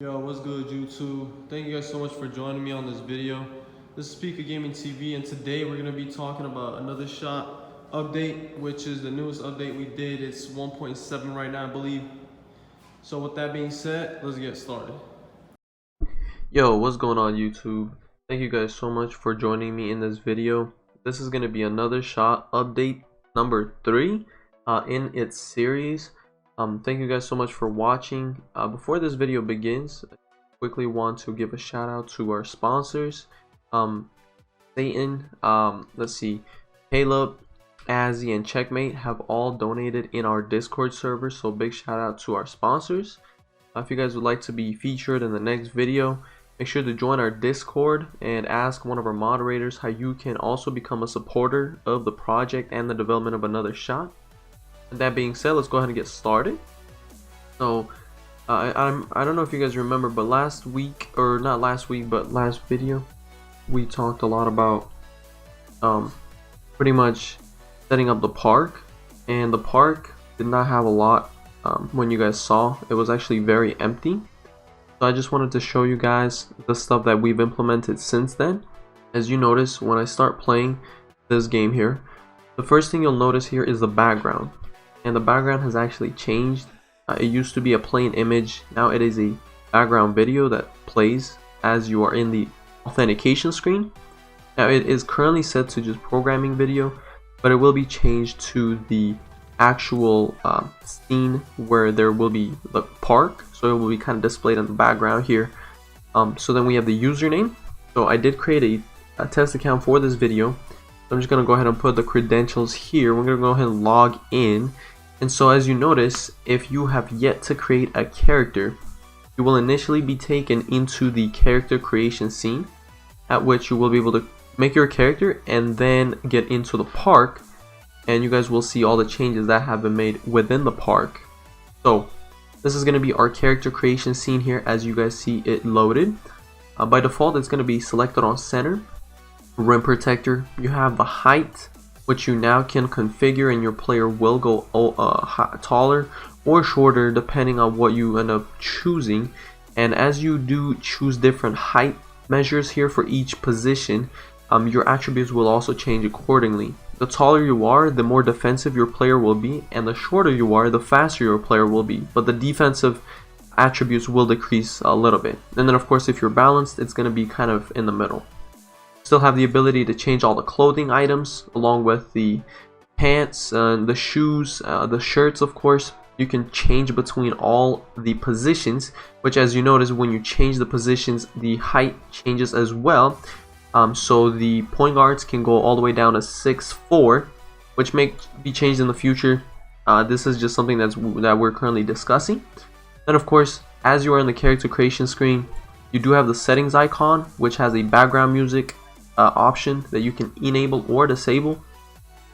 Yo, what's good, YouTube? Thank you guys so much for joining me on this video. This is Speaker Gaming TV, and today we're going to be talking about another shot update, which is the newest update we did. It's 1.7 right now, I believe. So with that being said, let's get started. Yo, what's going on, YouTube? Thank you guys so much for joining me in this video. This is going to be another shot update number 3 in its series. Thank you guys so much for watching. Before this video begins, I quickly want to give a shout out to our sponsors. Satan, let's see, Caleb, Azzy, and Checkmate have all donated in our Discord server, so big shout out to our sponsors. If you guys would like to be featured in the next video, make sure to join our Discord and ask one of our moderators how you can also become a supporter of the project and the development of another shot. That being said, let's go ahead and get started. So I don't know if you guys remember, but last week, or not last week, but last video, we talked a lot about pretty much setting up the park, and the park did not have a lot. When you guys saw, it was actually very empty. So I just wanted to show you guys the stuff that we've implemented since then. As you notice, when I start playing this game here, the first thing you'll notice here is the background. And the background has actually changed. It used to be a plain image. Now it is a background video that plays as you are in the authentication screen. Now it is currently set to just programming video, but it will be changed to the actual scene where there will be the park. So it will be kind of displayed in the background here. So then we have the username. So I did create a test account for this video. I'm just going to go ahead and put the credentials here. We're going to go ahead and log in. And so as you notice, if you have yet to create a character, you will initially be taken into the character creation scene, at which you will be able to make your character and then get into the park. And you guys will see all the changes that have been made within the park. So this is going to be our character creation scene here, as you guys see it loaded. By default, it's going to be selected on center. Rim protector, you have the height, which you now can configure, and your player will go taller or shorter depending on what you end up choosing. And as you do choose different height measures here for each position, your attributes will also change accordingly. The taller you are, the more defensive your player will be, and the shorter you are, the faster your player will be, but the defensive attributes will decrease a little bit. And then of course, if you're balanced, it's going to be kind of in the middle. Still have the ability to change all the clothing items along with the pants, the shoes, the shirts. Of course, you can change between all the positions, which, as you notice, when you change the positions, the height changes as well. So the point guards can go all the way down to 6'4", which may be changed in the future. This is just something that we're currently discussing. Then of course, as you are in the character creation screen, you do have the settings icon, which has a background music option that you can enable or disable.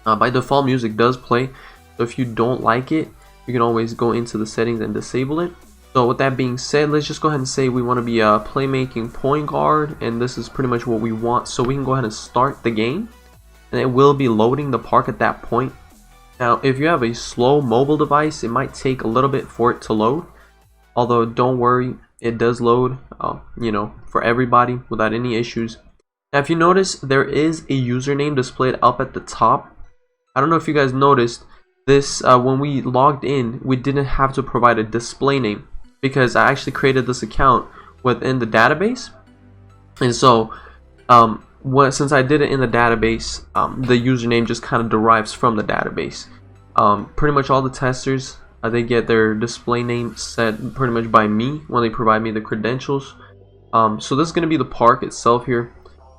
By default, music does play, so if you don't like it, you can always go into the settings and disable it. So with that being said, let's just go ahead and say we want to be a playmaking point guard, and this is pretty much what we want. So we can go ahead and start the game, and it will be loading the park at that point. Now if you have a slow mobile device, it might take a little bit for it to load, although don't worry, it does load for everybody without any issues. Now if you notice, there is a username displayed up at the top. I don't know if you guys noticed this. When we logged in, we didn't have to provide a display name because I actually created this account within the database. And so since I did it in the database, the username just kind of derives from the database. Pretty much all the testers, they get their display name set pretty much by me when they provide me the credentials. So this is going to be the park itself here.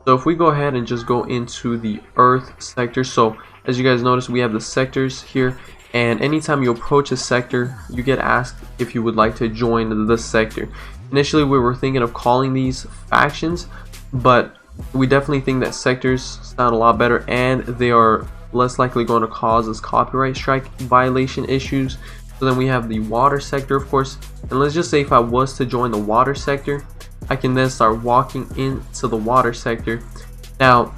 So if we go ahead and just go into the Earth sector, so as you guys notice, we have the sectors here, and anytime you approach a sector, you get asked if you would like to join the sector. Initially, we were thinking of calling these factions, but we definitely think that sectors sound a lot better, and they are less likely going to cause us copyright strike violation issues. So then we have the water sector, of course, and let's just say if I was to join the water sector, I can then start walking into the water sector. Now,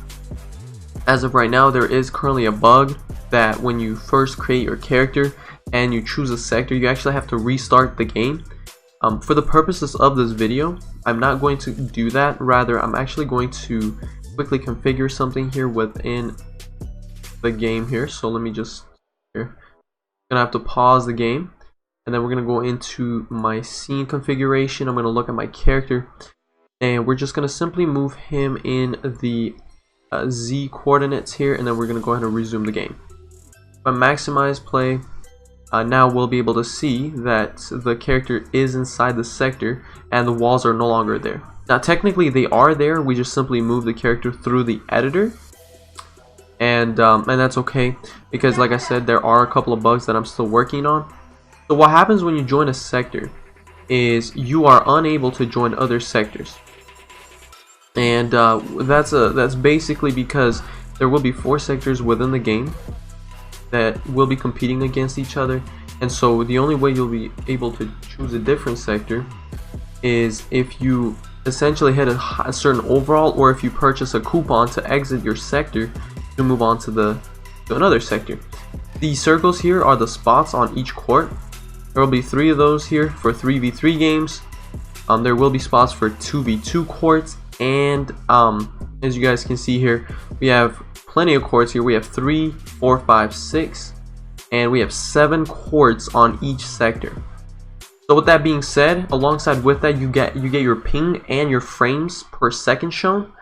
as of right now, there is currently a bug that when you first create your character and you choose a sector, you actually have to restart the game. For the purposes of this video, I'm not going to do that. Rather, I'm actually going to quickly configure something here within the game here. So let me just here. I'm gonna have to pause the game, and then we're gonna go into my scene configuration. I'm gonna look at my character, and we're just gonna simply move him in the Z coordinates here, and then we're gonna go ahead and resume the game. If I maximize play, now we'll be able to see that the character is inside the sector and the walls are no longer there. Now technically they are there, we just simply move the character through the editor, and that's okay, because like I said, there are a couple of bugs that I'm still working on. So what happens when you join a sector is you are unable to join other sectors, and that's basically because there will be 4 sectors within the game that will be competing against each other, and so the only way you'll be able to choose a different sector is if you essentially hit a certain overall, or if you purchase a coupon to exit your sector to move on to another sector. The circles here are the spots on each court. There will be 3 of those here for 3v3 games. There will be spots for 2v2 courts, and as you guys can see here, we have plenty of courts here. We have 3, 4, 5, 6, and we have 7 courts on each sector. So with that being said, alongside with that, you get your ping and your frames per second shown,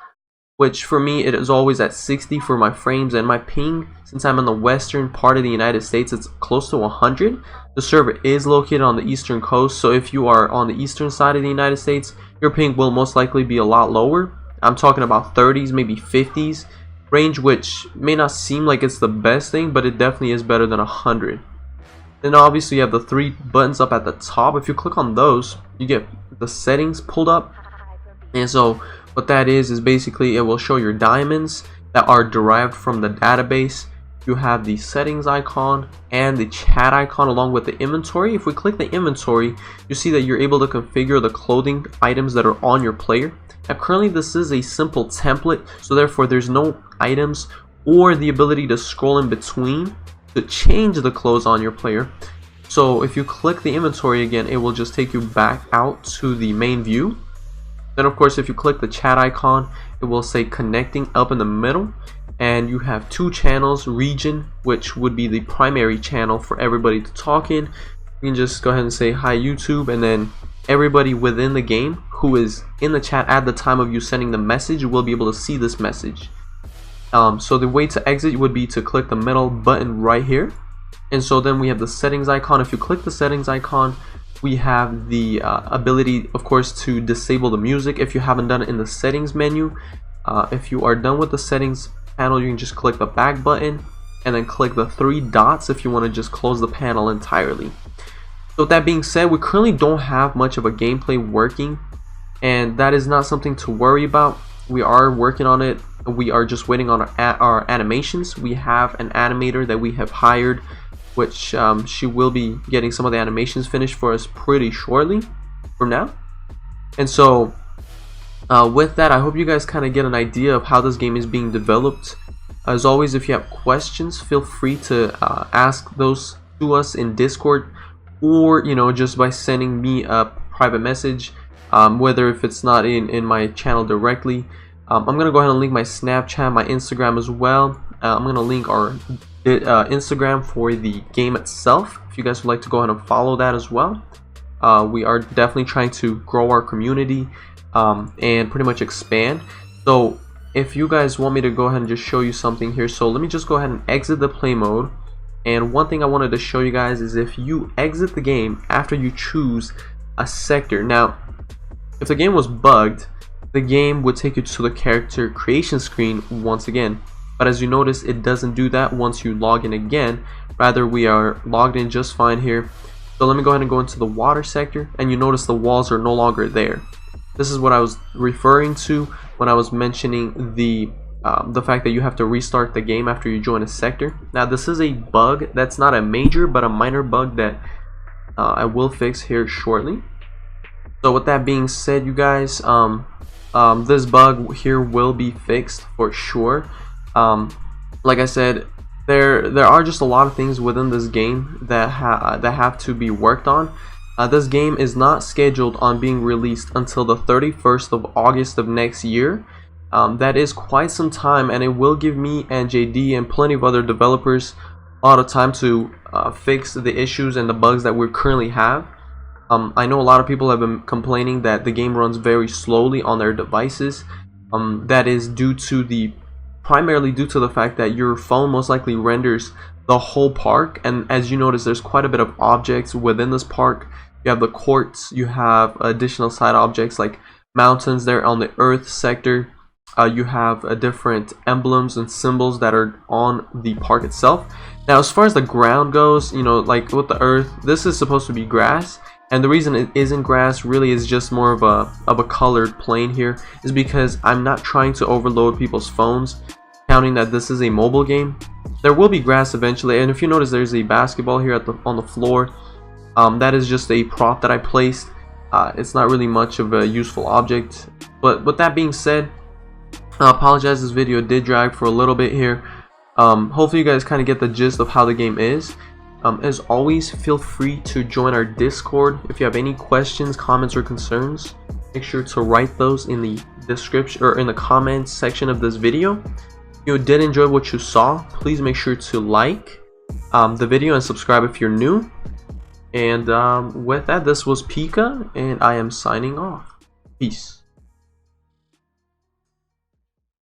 which for me it is always at 60 for my frames, and my ping, since I'm in the western part of the United States, it's close to 100. The server is located on the eastern coast, so if you are on the eastern side of the United States, your ping will most likely be a lot lower. I'm talking about 30s, maybe 50s range, which may not seem like it's the best thing, but it definitely is better than 100. Then obviously you have the 3 buttons up at the top. If you click on those, you get the settings pulled up, and so what that is basically it will show your diamonds that are derived from the database. You have the settings icon and the chat icon along with the inventory. If we click the inventory, you see that you're able to configure the clothing items that are on your player. Now currently this is a simple template, so therefore there's no items or the ability to scroll in between to change the clothes on your player. So if you click the inventory again, it will just take you back out to the main view. Then of course if you click the chat icon, it will say connecting up in the middle, and you have 2 channels: region, which would be the primary channel for everybody to talk in. You can just go ahead and say hi YouTube, and then everybody within the game who is in the chat at the time of you sending the message will be able to see this message. So the way to exit would be to click the middle button right here, and so then we have the settings icon. If you click the settings icon, we have the ability, of course, to disable the music if you haven't done it in the settings menu. If you are done with the settings panel, you can just click the back button and then click the 3 dots if you want to just close the panel entirely. So with that being said, we currently don't have much of a gameplay working, and that is not something to worry about. We are working on it. We are just waiting on our animations. We have an animator that we have hired, which she will be getting some of the animations finished for us pretty shortly from now. And so with that, I hope you guys kind of get an idea of how this game is being developed. As always, if you have questions, feel free to ask those to us in Discord, or just by sending me a private message, whether if it's not in my channel directly. I'm gonna go ahead and link my Snapchat, my Instagram as well. I'm gonna link our Instagram for the game itself, if you guys would like to go ahead and follow that as well. We are definitely trying to grow our community and pretty much expand. So if you guys want me to go ahead and just show you something here, so let me just go ahead and exit the play mode. And one thing I wanted to show you guys is if you exit the game after you choose a sector. Now if the game was bugged, the game would take you to the character creation screen once again, but as you notice, it doesn't do that once you log in again. Rather, we are logged in just fine here. So let me go ahead and go into the water sector, and you notice the walls are no longer there. This is what I was referring to when I was mentioning the fact that you have to restart the game after you join a sector. Now this is a bug that's not a major but a minor bug that I will fix here shortly. So with that being said, you guys, this bug here will be fixed for sure. Like I said, there are just a lot of things within this game that have to be worked on, This game is not scheduled on being released until the 31st of August of next year. That is quite some time, and it will give me and JD and plenty of other developers a lot of time to fix the issues and the bugs that we currently have. I know a lot of people have been complaining that the game runs very slowly on their devices. That is primarily due to the fact that your phone most likely renders the whole park, and as you notice, there's quite a bit of objects within this park. You have the courts, you have additional side objects like mountains there on the earth sector. You have different emblems and symbols that are on the park itself. Now, as far as the ground goes, you know, like with the earth, this is supposed to be grass, and the reason it isn't grass really is just more of a colored plane here, is because I'm not trying to overload people's phones, counting that this is a mobile game. There will be grass eventually, and if you notice, there's a basketball here on the floor. That is just a prop that I placed. It's not really much of a useful object. But with that being said, I apologize, this video did drag for a little bit here. Hopefully you guys kind of get the gist of how the game is. As always, feel free to join our Discord. If you have any questions, comments, or concerns, make sure to write those in the description or in the comments section of this video. If you did enjoy what you saw, please make sure to like the video and subscribe if you're new. And with that, this was Pika, and I am signing off. Peace.